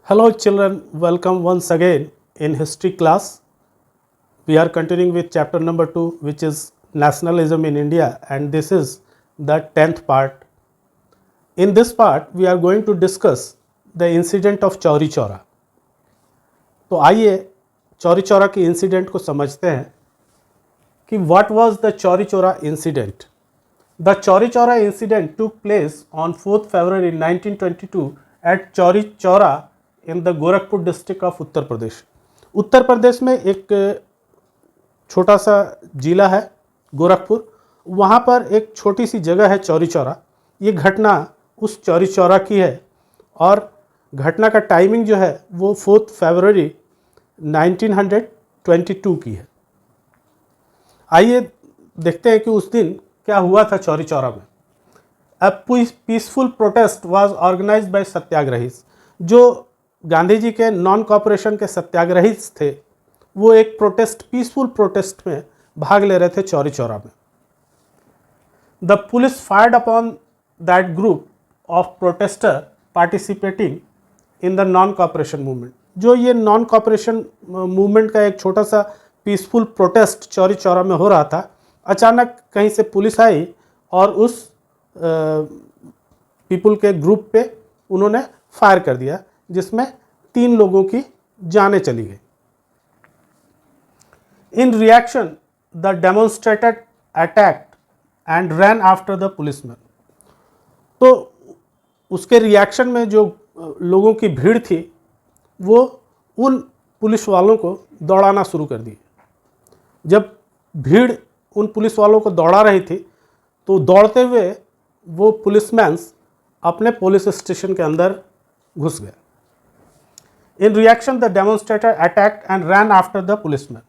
Hello children, welcome once again in history class. We are continuing with chapter number 2, which is nationalism in India, and this is the 10th part. In this part we are going to discuss the incident of Chauri Chaura. तो आइए चौरी चौरा के incident को समझते हैं कि what was the Chauri Chaura incident. The Chauri Chaura incident took place on 4th February 1922 at Chauri Chaura in the Gorakhpur district of Uttar Pradesh. Uttar Pradesh में एक छोटा सा जिला है गोरखपुर, वहाँ पर एक छोटी सी जगह है चौरी चौरा. ये घटना उस चौरी चौरा की है और घटना का टाइमिंग जो है वो 4 फरवरी 1922 की है. आइए देखते हैं कि उस दिन क्या हुआ था चौरी चौरा में. A peaceful protest was organised by satyagrahis. जो गांधी जी के नॉन कॉपरेशन के सत्याग्रही थे वो एक प्रोटेस्ट, पीसफुल प्रोटेस्ट में भाग ले रहे थे चौरी चौरा में. The police fired upon that group of protester participating in the non cooperation movement. जो ये नॉन कॉपरेशन मूवमेंट का एक छोटा सा पीसफुल प्रोटेस्ट चौरी चौरा में हो रहा था, अचानक कहीं से पुलिस आई और उस पीपल के ग्रुप पे उन्होंने फायर कर दिया, जिसमें 3 लोगों की जानें चली गई. In reaction the demonstrated attacked and ran after the policeman. तो उसके रिएक्शन में जो लोगों की भीड़ थी वो उन पुलिस वालों को दौड़ाना शुरू कर दी. जब भीड़ उन पुलिस वालों को दौड़ा रही थी तो दौड़ते हुए वो पुलिसमैन्स अपने पुलिस स्टेशन के अंदर घुस गए. In reaction, the demonstrator attacked and ran after the policeman.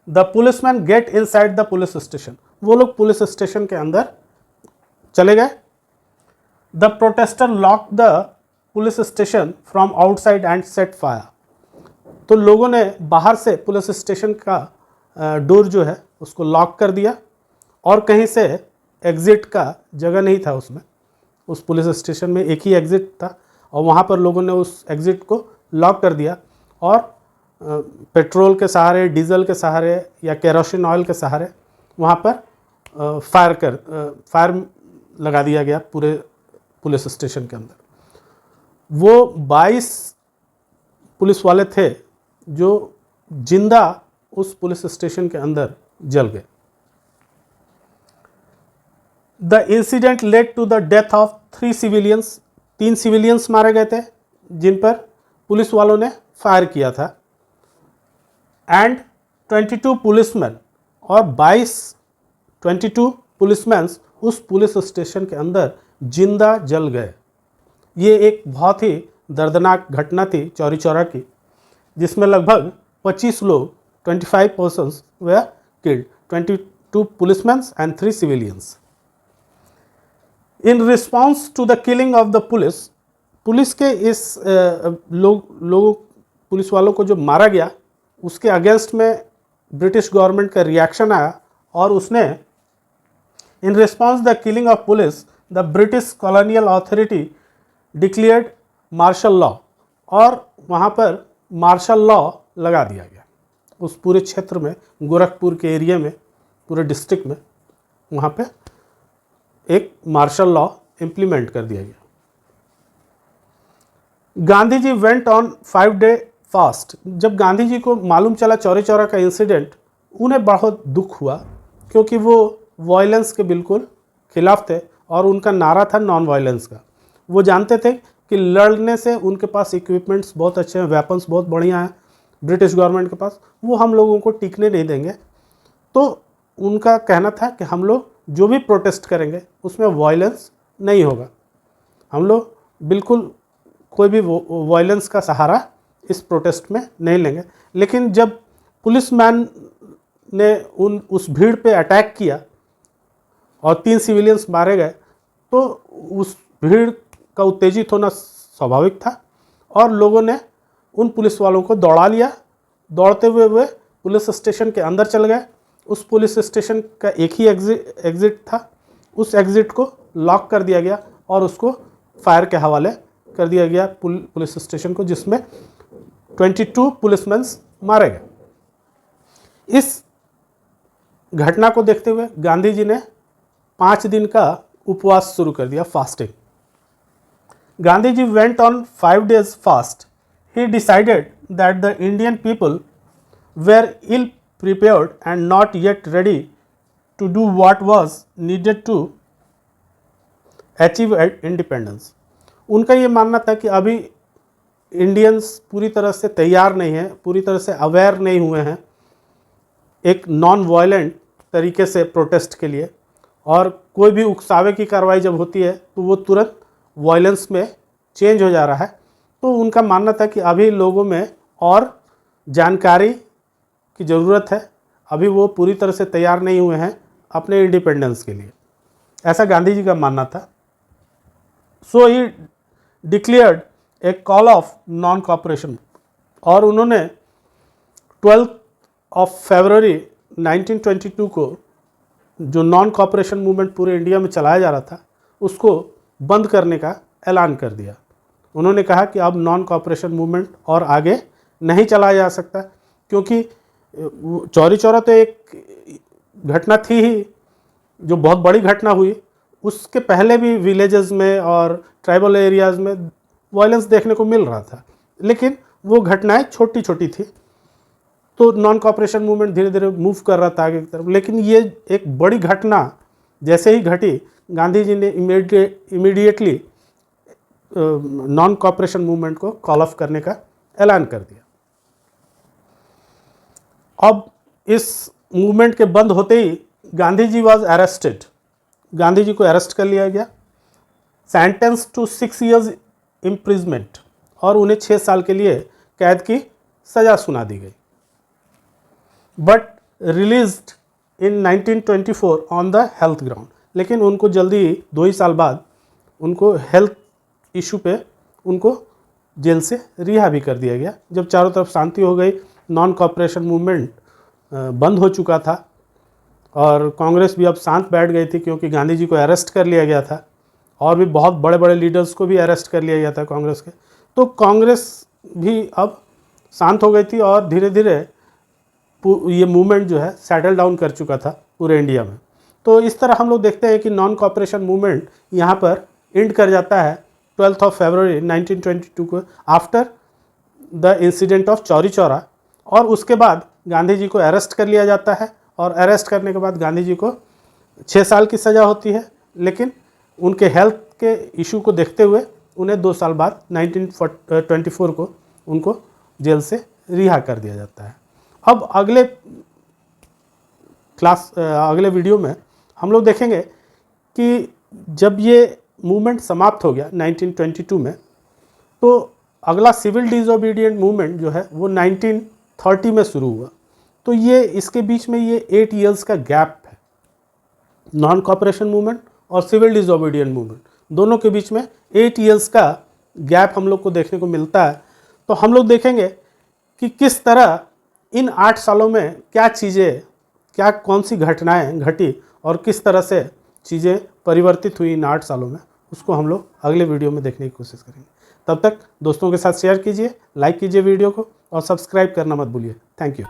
The policeman get inside the police station. वो लोग पुलिस स्टेशन के अंदर चले गए. The protester locked the police station from outside and set fire. तो लोगों ने बाहर से पुलिस स्टेशन का डोर जो है उसको लॉक कर दिया और कहीं से एग्ज़िट का जगह नहीं था उसमें. उस पुलिस स्टेशन में एक ही एग्ज़िट था और वहाँ पर लोगों ने उस एग्ज़िट को लॉक कर दिया और पेट्रोल के सहारे, डीजल के सहारे या केरोसिन ऑयल के सहारे वहाँ पर फायर लगा दिया गया पूरे पुलिस स्टेशन के अंदर. वो 22 पुलिस वाले थे जो जिंदा उस पुलिस स्टेशन के अंदर जल गए. The incident led to the death of 3 civilians. 3 civilians मारे गए थे जिन पर पुलिस वालों ने फायर किया था. एंड 22 पुलिसमैन और 22 पुलिसमैन उस पुलिस स्टेशन के अंदर जिंदा जल गए. ये एक बहुत ही दर्दनाक घटना थी चौरी चौरा की, जिसमें लगभग 25 लोग 25 persons were killed, 22 policeman and 3 civilians. In response to the killing of the police के इस पुलिस वालों को जो मारा गया उसके अगेंस्ट में ब्रिटिश गवर्नमेंट का रिएक्शन आया और उसने in response the killing of police the British colonial authority declared martial law. और वहाँ पर मार्शल लॉ लगा दिया गया उस पूरे क्षेत्र में, गोरखपुर के एरिया में, पूरे डिस्ट्रिक्ट में वहाँ पे एक मार्शल लॉ इम्प्लीमेंट कर दिया गया. Gandhi ji went on 5-day fast. जब गांधी जी को मालूम चला चौरी चौरा का इंसिडेंट, उन्हें बहुत दुख हुआ क्योंकि वो वायलेंस के बिल्कुल खिलाफ थे और उनका नारा था नॉन वायलेंस का. वो जानते थे कि लड़ने से उनके पास इक्विपमेंट्स बहुत अच्छे हैं, वेपन्स बहुत बढ़िया हैं ब्रिटिश गवर्नमेंट के पास, वो हम लोगों को टिकने नहीं देंगे. तो उनका कहना था कि हम लोग जो भी प्रोटेस्ट करेंगे उसमें वायलेंस नहीं होगा, हम लोग बिल्कुल कोई भी वायलेंस का सहारा इस प्रोटेस्ट में नहीं लेंगे. लेकिन जब पुलिसमैन ने उस भीड़ पे अटैक किया और 3 सिविलियंस मारे गए तो उस भीड़ का उत्तेजित होना स्वाभाविक था और लोगों ने उन पुलिस वालों को दौड़ा लिया. दौड़ते हुए वे पुलिस स्टेशन के अंदर चल गए. उस पुलिस स्टेशन का एक ही एग्ज़िट था, उस एग्ज़िट को लॉक कर दिया गया और उसको फायर के हवाले कर दिया गया पुलिस स्टेशन को, जिसमें 22 पुलिसमैन मारे गए। इस घटना को देखते हुए गांधी जी ने 5 दिन का उपवास शुरू कर दिया, fasting. Gandhi ji went on 5 days fast. He decided that the Indian people were ill prepared and not yet ready to do what was needed to achieve independence. उनका ये मानना था कि अभी इंडियंस पूरी तरह से तैयार नहीं हैं, पूरी तरह से अवेयर नहीं हुए हैं एक नॉन वायलेंट तरीके से प्रोटेस्ट के लिए, और कोई भी उकसावे की कार्रवाई जब होती है तो वो तुरंत वायलेंस में चेंज हो जा रहा है। तो उनका मानना था कि अभी लोगों में और जानकारी की ज़रूरत है, अभी वो पूरी तरह से तैयार नहीं हुए हैं अपने इंडिपेंडेंस के लिए, ऐसा गांधी जी का मानना था। So he declared a call of non cooperation, और उन्होंने 12 फरवरी 1922 को जो नॉन कॉपरेशन मूवमेंट पूरे इंडिया में चलाया जा रहा था उसको बंद करने का ऐलान कर दिया। उन्होंने कहा कि अब नॉन कॉपरेशन मूवमेंट और आगे नहीं चलाया जा सकता, क्योंकि चौरी चौरा तो एक घटना थी ही जो बहुत बड़ी घटना हुई, उसके पहले भी विलेजेस में और ट्राइबल एरियाज़ में वायलेंस देखने को मिल रहा था, लेकिन वो घटनाएं छोटी छोटी थी। तो नॉन कॉपरेशन मूवमेंट धीरे धीरे मूव कर रहा था आगे की तरफ, लेकिन ये एक बड़ी घटना जैसे ही घटी, गांधी जी ने इमीडिएटली नॉन कॉपरेशन मूवमेंट को कॉल ऑफ करने का ऐलान कर दिया। अब इस मूवमेंट के बंद होते ही गांधी जी वॉज अरेस्टेड। गांधी जी को अरेस्ट कर लिया गया, सेंटेंस टू 6 years इम्प्रिजमेंट, और उन्हें 6 साल के लिए कैद की सज़ा सुना दी गई। But released in 1924 on the health ground, लेकिन उनको जल्दी 2 ही साल बाद उनको हेल्थ इशू पे उनको जेल से रिहा भी कर दिया गया। जब चारों तरफ शांति हो गई, नॉन कॉपरेशन मूवमेंट बंद हो चुका था और कांग्रेस भी अब शांत बैठ गई थी, क्योंकि गांधी जी को अरेस्ट कर लिया गया था और भी बहुत बड़े बड़े लीडर्स को भी अरेस्ट कर लिया गया था कांग्रेस के। तो कांग्रेस भी अब शांत हो गई थी और धीरे धीरे ये मूवमेंट जो है सेटल डाउन कर चुका था पूरे इंडिया में। तो इस तरह हम लोग देखते हैं कि नॉन कॉपरेशन मूवमेंट यहाँ पर एंड कर जाता है 12 फरवरी 1922 को, after the incident of Chauri Chaura. और उसके बाद गांधी जी को अरेस्ट कर लिया जाता है, और अरेस्ट करने के बाद गांधी जी को 6 साल की सज़ा होती है, लेकिन उनके हेल्थ के इशू को देखते हुए उन्हें 2 साल बाद 1924 को उनको जेल से रिहा कर दिया जाता है। अब अगले वीडियो में हम लोग देखेंगे कि जब ये मूवमेंट समाप्त हो गया 1922 में, तो अगला सिविल डिसओबीडिएंट मूवमेंट जो है वो 1930 में शुरू हुआ। तो ये इसके बीच में ये 8 years का गैप है, नॉन कॉपरेशन मूवमेंट और सिविल डिसओबीडिएंट मूवमेंट दोनों के बीच में 8 years का गैप हम लोग को देखने को मिलता है। तो हम लोग देखेंगे कि किस तरह इन 8 सालों में कौन सी घटनाएं घटी और किस तरह से चीज़ें परिवर्तित हुई इन 8 सालों में, उसको हम लोग अगले वीडियो में देखने की कोशिश करेंगे। तब तक दोस्तों के साथ शेयर कीजिए, लाइक कीजिए वीडियो को और सब्सक्राइब करना मत भूलिए। Thank you.